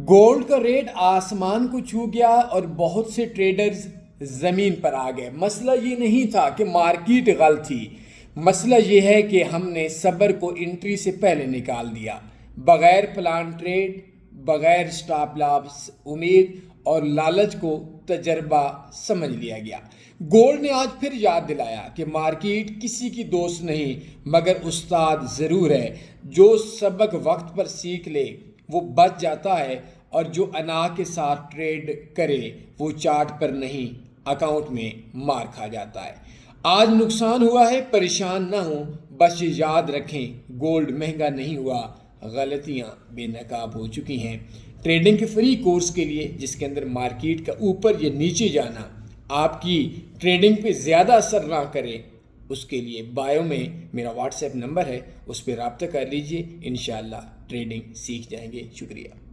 Gold का rate आसमान को छू गया और बहुत से ट्रेडर्स ज़मीन पर आ गए। मसला ये नहीं था कि मार्केट गलत थी, मसला ये है कि हमने सब्र को एंट्री से पहले निकाल दिया। बग़ैर प्लान ट्रेड, बग़ैर स्टॉप लॉस, उम्मीद और लालच को तजर्बा समझ लिया गया। गोल्ड ने आज फिर याद दिलाया कि मार्केट किसी की दोस्त नहीं मगर उस्ताद ज़रूर है। जो सबक वक्त पर सीख ले वो बच जाता है और जो अना के साथ ट्रेड करे वो चार्ट पर नहीं अकाउंट में मार खा जाता है। आज नुकसान हुआ है, परेशान ना हो, बस ये याद रखें गोल्ड महंगा नहीं हुआ, गलतियां बेनकाब हो चुकी हैं। ट्रेडिंग के फ्री कोर्स के लिए जिसके अंदर मार्केट का ऊपर या नीचे जाना आपकी ट्रेडिंग पे ज़्यादा असर ना करे, उसके लिए बायो में मेरा व्हाट्सएप नंबर है, उस पर रब्ता कर लीजिए। इंशाल्लाह ट्रेडिंग सीख जाएंगे। शुक्रिया।